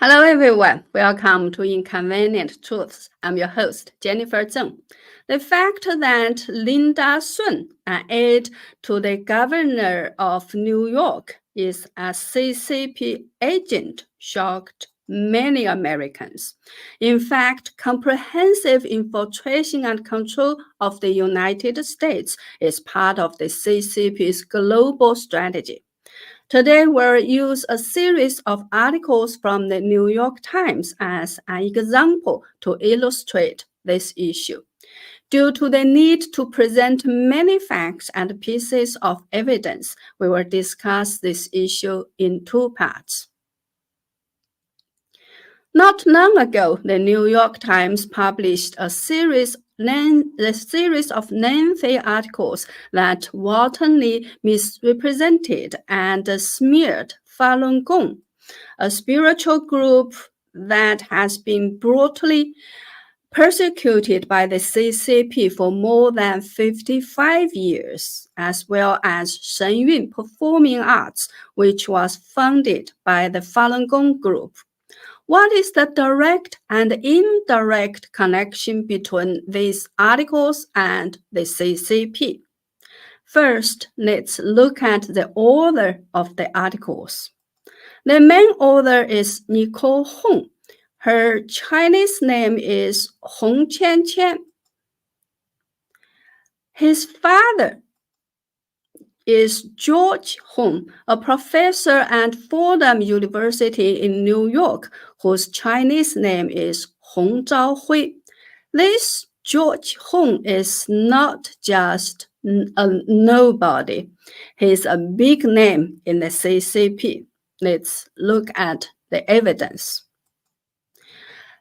Hello everyone, welcome to Inconvenient Truths. I'm your host, Jennifer Zeng. The fact that Linda Shen, an aide to the governor of New York, is a CCP agent shocked many Americans. In fact, comprehensive infiltration and control of the United States is part of the CCP's global strategy. Today, we'll use a series of articles from the New York Times as an example to illustrate this issue. Due to the need to present many facts and pieces of evidence, we will discuss this issue in two parts. Not long ago, the New York Times published a series of lengthy articles that wantonly misrepresented and smeared Falun Gong, a spiritual group that has been brutally persecuted by the CCP for more than 55 years, as well as Shen Performing Arts, which was funded by the Falun Gong group. What is the direct and indirect connection between these articles and the CCP? First, let's look at the author of the articles. The main author is Nicole Hong. Her Chinese name is Hong Qianqian. His father is George Hong, a professor at Fordham University in New York, whose Chinese name is Hong Zhaohui. This George Hong is not just a nobody. He's a big name in the CCP. Let's look at the evidence.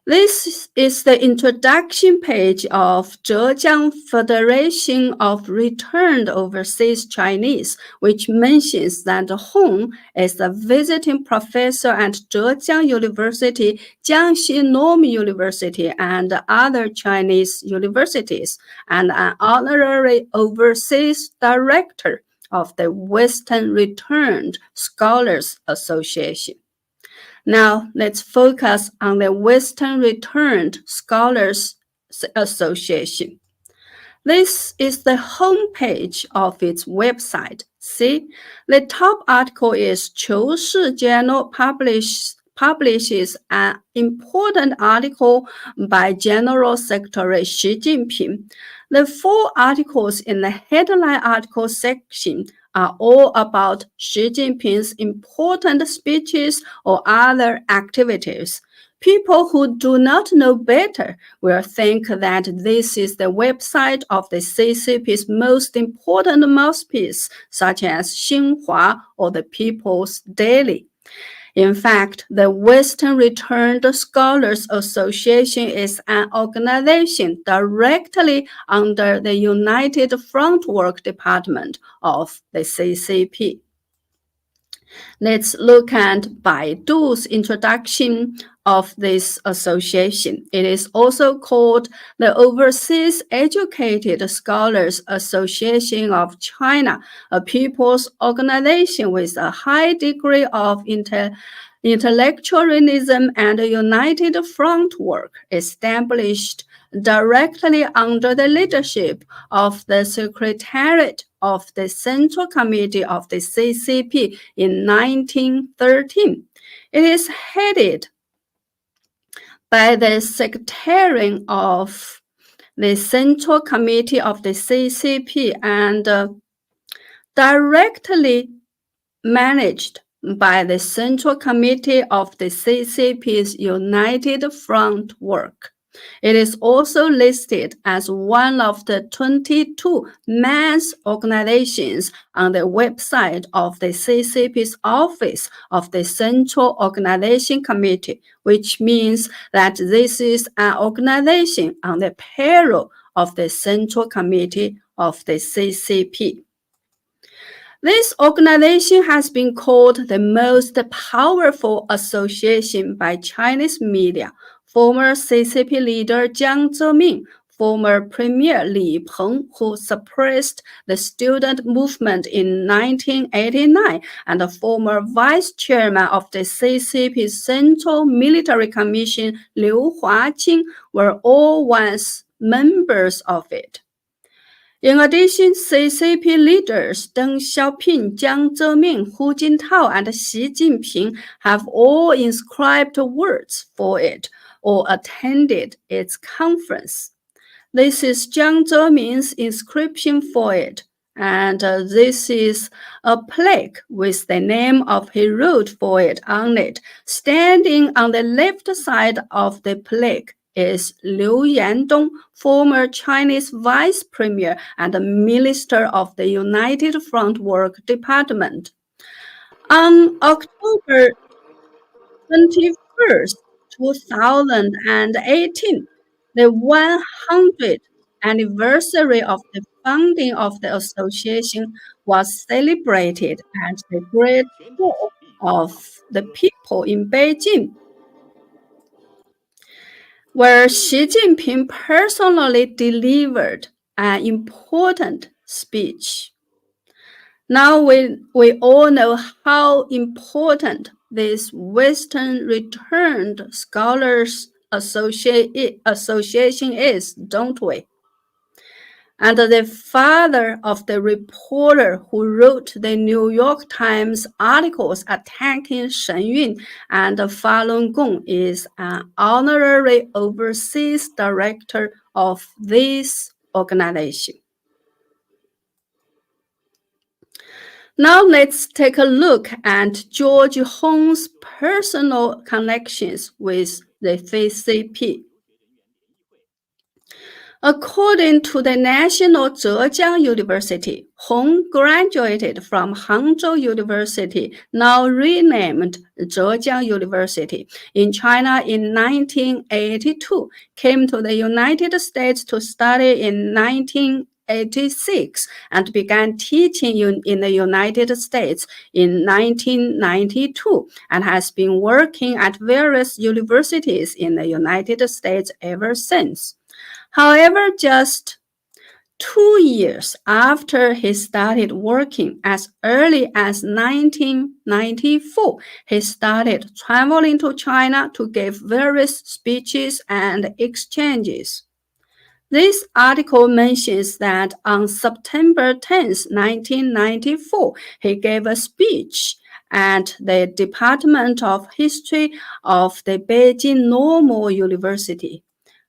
This is the introduction page of Zhejiang Federation of Returned Overseas Chinese, which mentions that Hong is a visiting professor at Zhejiang University, Jiangxi Normal University, and other Chinese universities, and an honorary overseas director of the Western Returned Scholars Association. Now, let's focus on the Western Returned Scholars Association. This is the homepage of its website. See, the top article is 求是 Journal publishes an important article by General Secretary Xi Jinping. The 4 articles in the headline article section are all about Xi Jinping's important speeches or other activities. People who do not know better will think that this is the website of the CCP's most important mouthpiece, such as Xinhua or the People's Daily. In fact, the Western Returned Scholars Association is an organization directly under the United Front Work Department of the CCP. Let's look at Baidu's introduction of this association. It is also called the Oversea-educated Scholars Association of China, a people's organization with a high degree of intellectualism and united front work, established directly under the leadership of the Secretariat of the Central Committee of the CCP in 1913. It is headed by the Secretariat of the Central Committee of the CCP and directly managed by the Central Committee of the CCP's United Front Work. It is also listed as one of the 22 mass organizations on the website of the CCP's Office of the Central Organization Committee, which means that this is an organization on the payroll of the Central Committee of the CCP. This organization has been called the most powerful association by Chinese media. Former CCP leader Jiang Zemin former Premier Li Peng, who suppressed the student movement in 1989, and the former Vice Chairman of the CCP Central Military Commission, Liu Huaqing, were all once members of it. In addition, CCP leaders Deng Xiaoping, Jiang Zemin, Hu Jintao, and Xi Jinping have all inscribed words for it or attended its conference. This is Jiang Zemin's inscription for it, and this is a plaque with the name of he wrote for it on it. Standing on the left side of the plaque is Liu Yandong, former Chinese vice premier and minister of the United Front Work Department. On October 21st, 2018, the 100th anniversary of the founding of the association was celebrated at the Great Hall of the People in Beijing, where Xi Jinping personally delivered an important speech. Now we all know how important this Western Returned Scholars Association is, don't we? And the father of the reporter who wrote the New York Times articles attacking Shen Yun and Falun Gong is an honorary overseas director of this organization. Now let's take a look at George Hong's personal connections with the CCP. According to the National Zhejiang University, Hong graduated from Hangzhou University, now renamed Zhejiang University, in China in 1982, came to the United States to study in 1986, and began teaching in the United States in 1992, and has been working at various universities in the United States ever since. However, just 2 years after he started working, as early as 1994, he started traveling to China to give various speeches and exchanges. This article mentions that on September 10, 1994, he gave a speech at the Department of History of the Beijing Normal University.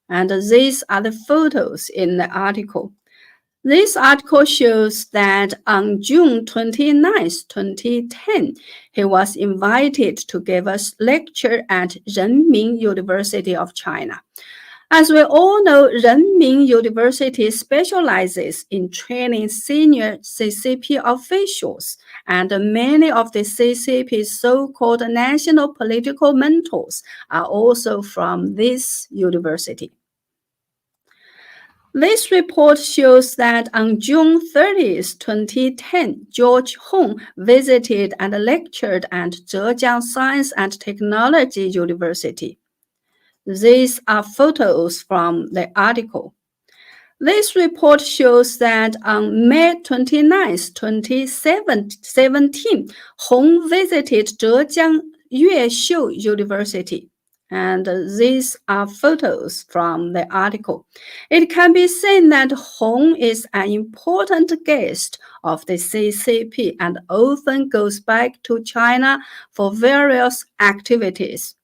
And these are the photos in the article. This article shows that on June 29, 2010, he was invited to give a lecture at Renmin University of China. As we all know, Renmin University specializes in training senior CCP officials, and many of the CCP's so-called national political mentors are also from this university. This report shows that on June 30, 2010, George Hong visited and lectured at Zhejiang Science and Technology University. These are photos from the article. This report shows that on May 29, 2017, Hong visited Zhejiang Yuexiu University. And these are photos from the article. It can be seen that Hong is an important guest of the CCP and often goes back to China for various activities.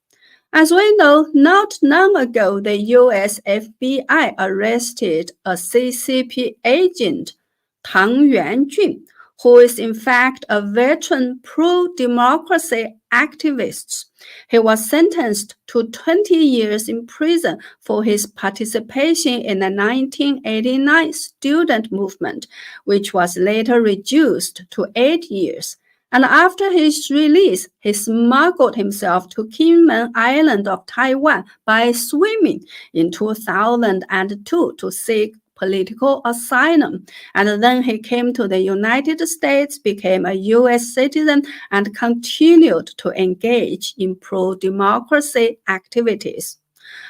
As we know, not long ago, the US FBI arrested a CCP agent, Tang Yuanjun, who is in fact a veteran pro-democracy activist. He was sentenced to 20 years in prison for his participation in the 1989 student movement, which was later reduced to 8 years. And after his release, he smuggled himself to Kinmen Island of Taiwan by swimming in 2002 to seek political asylum. And then he came to the United States, became a US citizen, and continued to engage in pro-democracy activities.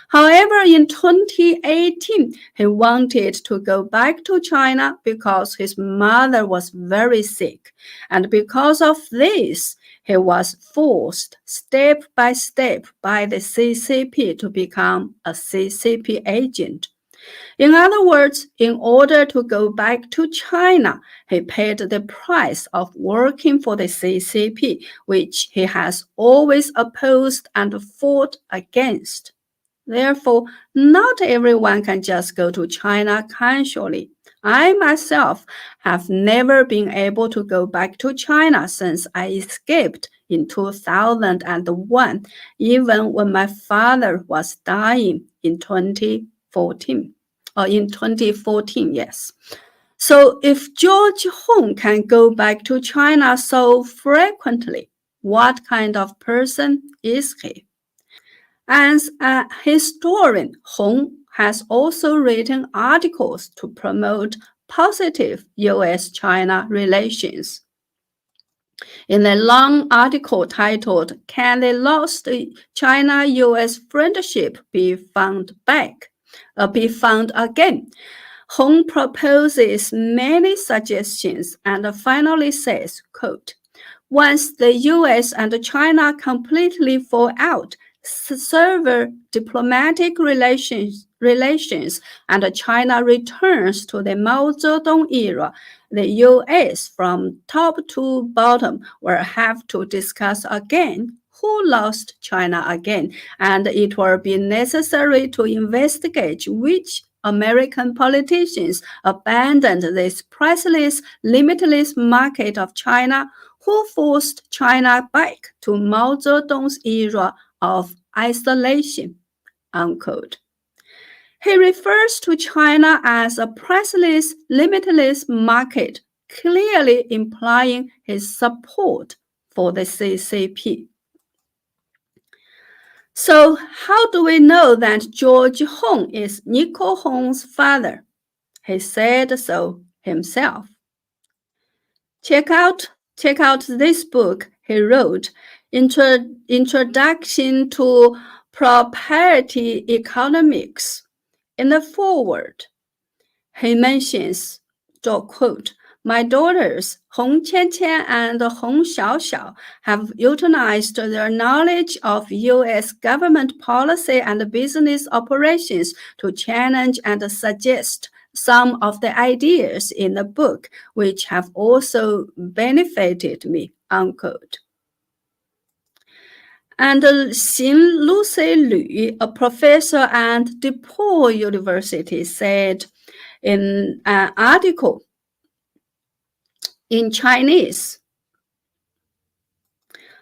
However, in 2018, he wanted to go back to China because his mother was very sick, and because of this, he was forced step by step by the CCP to become a CCP agent. In other words, in order to go back to China, he paid the price of working for the CCP, which he has always opposed and fought against. Therefore, not everyone can just go to China casually. I myself have never been able to go back to China since I escaped in 2001, even when my father was dying in 2014. In 2014, yes. So if George Hong can go back to China so frequently, what kind of person is he? As a historian, Hong has also written articles to promote positive US-China relations. In a long article titled, "Can the Lost China-US Friendship be found again?" Hong proposes many suggestions and finally says, quote, "Once the US and China completely fall out, sever diplomatic relations and China returns to the Mao Zedong era, the US from top to bottom will have to discuss again who lost China again, and it will be necessary to investigate which American politicians abandoned this priceless, limitless market of China, who forced China back to Mao Zedong's era of isolation," unquote. He refers to China as a priceless, limitless market, clearly implying his support for the CCP. So how do we know that George Hong is Nico Hong's father? He said so himself. Check out this book he wrote, Introduction to Property Economics. In the foreword, he mentions, quote, "My daughters, Hong Qianqian and Hong Xiaoxiao, have utilized their knowledge of U.S. government policy and business operations to challenge and suggest some of the ideas in the book, which have also benefited me," unquote. And Xin Lucy Lu, a professor at DePaul University, said in an article in Chinese,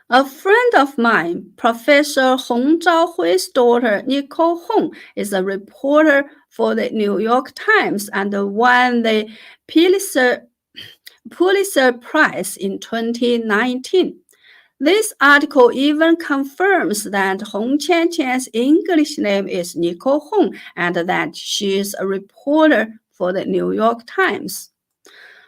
"A friend of mine, Professor Hong Zhaohui's daughter, Nicole Hong, is a reporter for the New York Times and won the Pulitzer Prize in 2019. This article even confirms that Hong Qianqian's English name is Nicole Hong and that she is a reporter for the New York Times.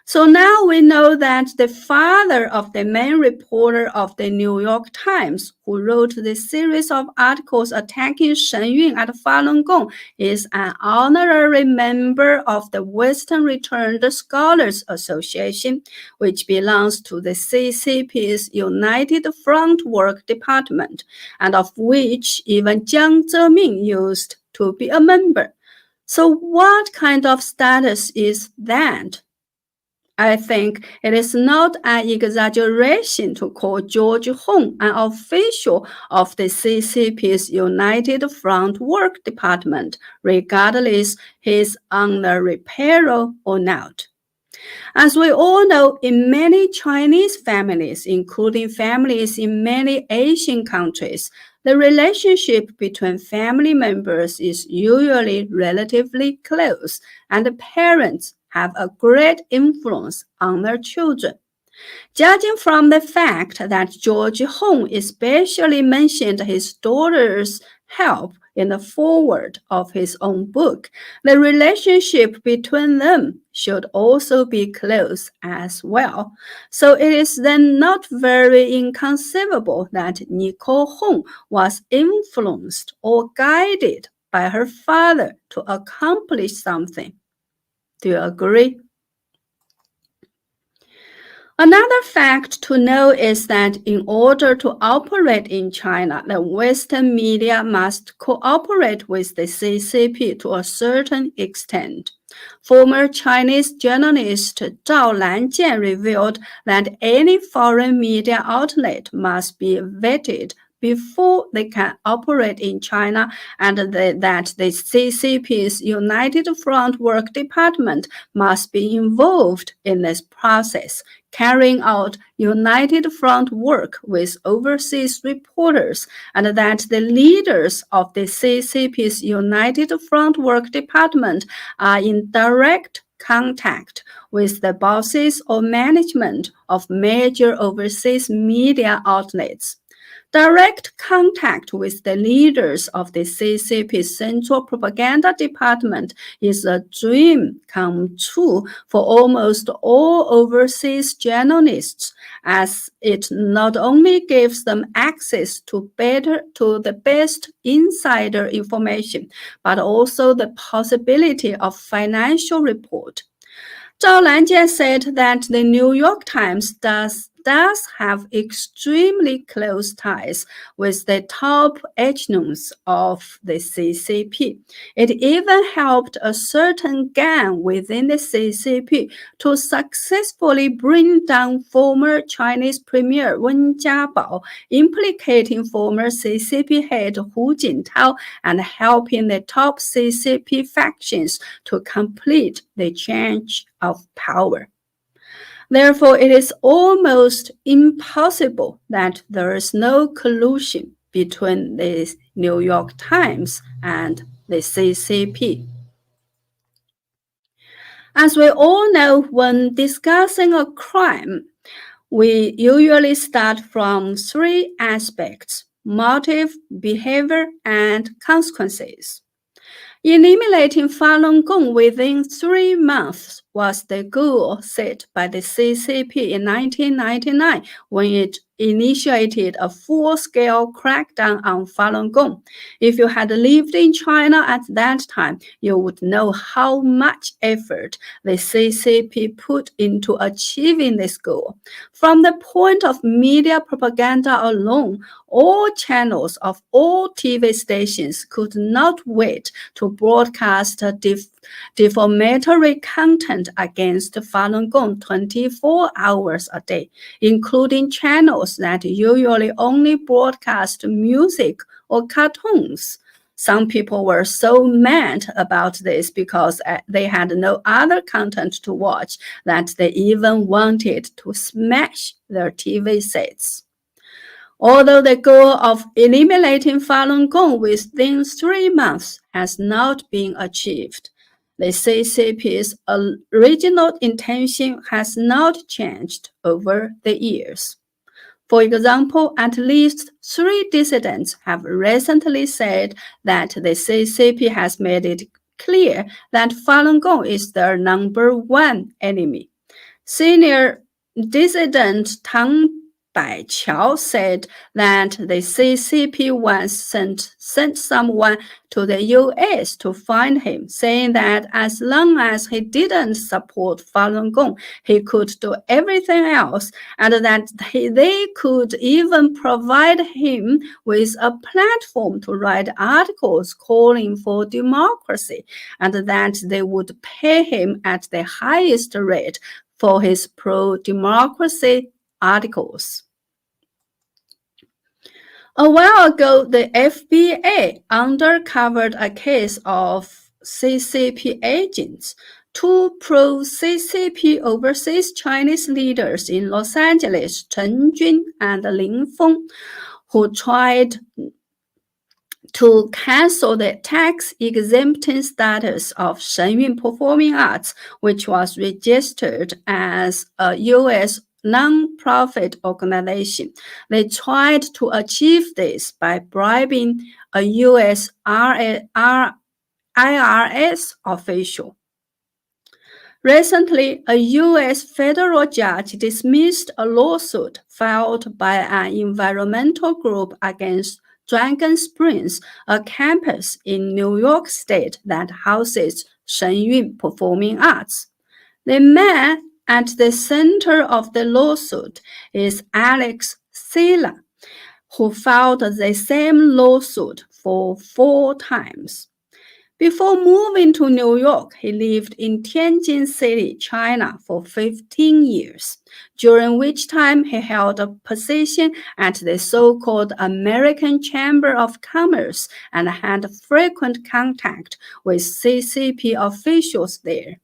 So now we know that the father of the main reporter of the New York Times, who wrote the series of articles attacking Shen Yun at Falun Gong, is an honorary member of the Western Returned Scholars Association, which belongs to the CCP's United Front Work Department, and of which even Jiang Zemin used to be a member. So what kind of status is that? I think it is not an exaggeration to call George Hong an official of the CCP's United Front Work Department, regardless he's on the payroll or not. As we all know, in many Chinese families, including families in many Asian countries, the relationship between family members is usually relatively close, and the parents have a great influence on their children. Judging from the fact that George Hong especially mentioned his daughters help in the foreword of his own book, the relationship between them should also be close as well. So it is then not very inconceivable that Nicole Hong was influenced or guided by her father to accomplish something. Do you agree? Another fact to know is that in order to operate in China, the Western media must cooperate with the CCP to a certain extent. Former Chinese journalist Zhao Lanjian revealed that any foreign media outlet must be vetted before they can operate in China, and that the CCP's United Front Work Department must be involved in this process, carrying out United Front work with overseas reporters, and that the leaders of the CCP's United Front Work Department are in direct contact with the bosses or management of major overseas media outlets. Direct contact with the leaders of the CCP Central Propaganda Department is a dream come true for almost all overseas journalists, as it not only gives them access to the best insider information, but also the possibility of financial report. Zhao Lanjian said that the New York Times does have extremely close ties with the top echelons of the CCP. It even helped a certain gang within the CCP to successfully bring down former Chinese Premier Wen Jiabao, implicating former CCP head Hu Jintao and helping the top CCP factions to complete the change of power. Therefore, it is almost impossible that there is no collusion between the New York Times and the CCP. As we all know, when discussing a crime, we usually start from three aspects: motive, behavior, and consequences. Eliminating Falun Gong within 3 months was the goal set by the CCP in 1999 when it initiated a full-scale crackdown on Falun Gong. If you had lived in China at that time, you would know how much effort the CCP put into achieving this goal. From the point of media propaganda alone, all channels of all TV stations could not wait to broadcast defamatory content against Falun Gong 24 hours a day, including channels that usually only broadcast music or cartoons. Some people were so mad about this because they had no other content to watch that they even wanted to smash their TV sets. Although the goal of eliminating Falun Gong within 3 months has not been achieved, the CCP's original intention has not changed over the years. For example, at least 3 dissidents have recently said that the CCP has made it clear that Falun Gong is their number 1 enemy. Senior dissident Tang Baiqiao said that the CCP once sent someone to the US to find him, saying that as long as he didn't support Falun Gong, he could do everything else, and that they could even provide him with a platform to write articles calling for democracy, and that they would pay him at the highest rate for his pro-democracy articles. A while ago, the FBI uncovered a case of CCP agents, 2 pro-CCP overseas Chinese leaders in Los Angeles, Chen Jun and Lin Feng, who tried to cancel the tax-exempting status of Shen Performing Arts, which was registered as a U.S. non-profit organization. They tried to achieve this by bribing a U.S. IRS official. Recently, a U.S. federal judge dismissed a lawsuit filed by an environmental group against Dragon Springs, a campus in New York State that houses Shen Performing Arts. The man at the center of the lawsuit is Alex Sela, who filed the same lawsuit for 4 times. Before moving to New York, he lived in Tianjin City, China for 15 years, during which time he held a position at the so-called American Chamber of Commerce and had frequent contact with CCP officials there.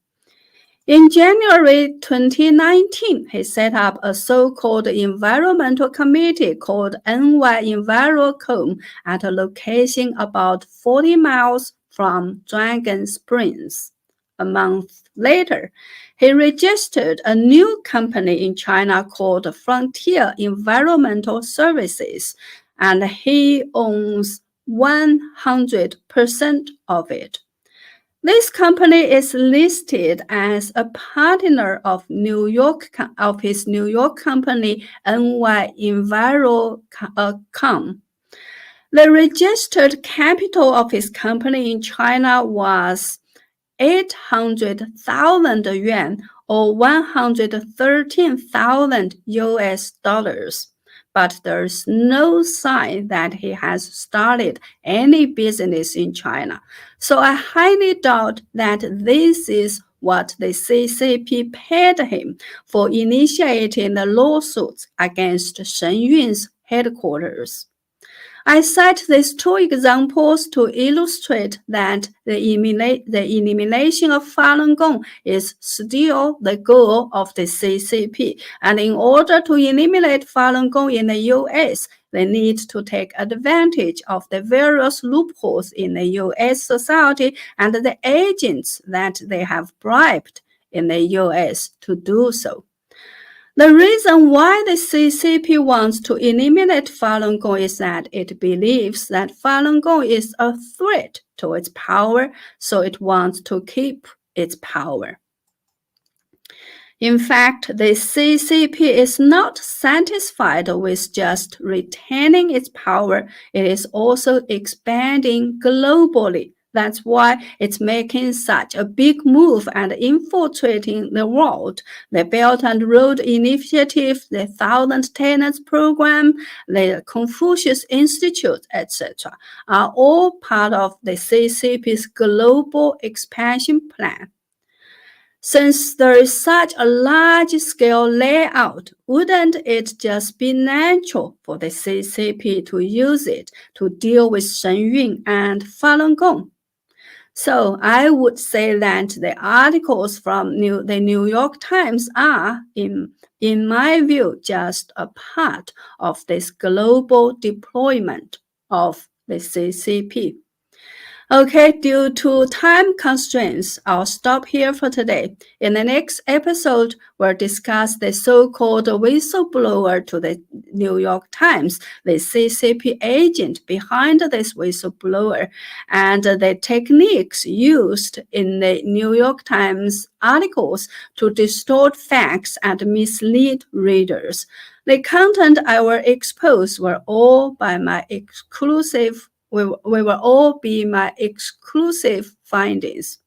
In January 2019, he set up a so-called environmental committee called NYT at a location about 40 miles from Dragon Springs. A month later, he registered a new company in China called Frontier Environmental Services, and he owns 100% of it. This company is listed as a partner of his New York company NY-Enviro.com. The registered capital of his company in China was 800,000 yuan or 113,000 US dollars. But there's no sign that he has started any business in China. So I highly doubt that this is what the CCP paid him for initiating the lawsuits against Shen Yun's headquarters. I cite these 2 examples to illustrate that the elimination of Falun Gong is still the goal of the CCP, and in order to eliminate Falun Gong in the U.S., they need to take advantage of the various loopholes in the U.S. society and the agents that they have bribed in the U.S. to do so. The reason why the CCP wants to eliminate Falun Gong is that it believes that Falun Gong is a threat to its power, so it wants to keep its power. In fact, the CCP is not satisfied with just retaining its power. It is also expanding globally. That's why it's making such a big move and infiltrating the world. The Belt and Road Initiative, the 1,000 Tenants Program, the Confucius Institute, etc., are all part of the CCP's global expansion plan. Since there is such a large-scale layout, wouldn't it just be natural for the CCP to use it to deal with Shen Yun and Falun Gong? So I would say that the articles from the New York Times are, in my view, just a part of this global deployment of the CCP. Okay, due to time constraints, I'll stop here for today. In the next episode, we'll discuss the so-called whistleblower to the New York Times, the CCP agent behind this whistleblower, and the techniques used in the New York Times articles to distort facts and mislead readers. The content I will expose will all be my exclusive findings.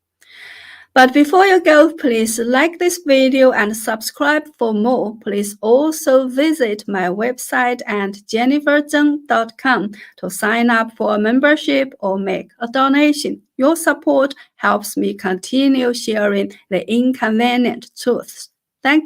But before you go, please like this video and subscribe for more. Please also visit my website at jenniferzeng.com to sign up for a membership or make a donation. Your support helps me continue sharing the inconvenient truths.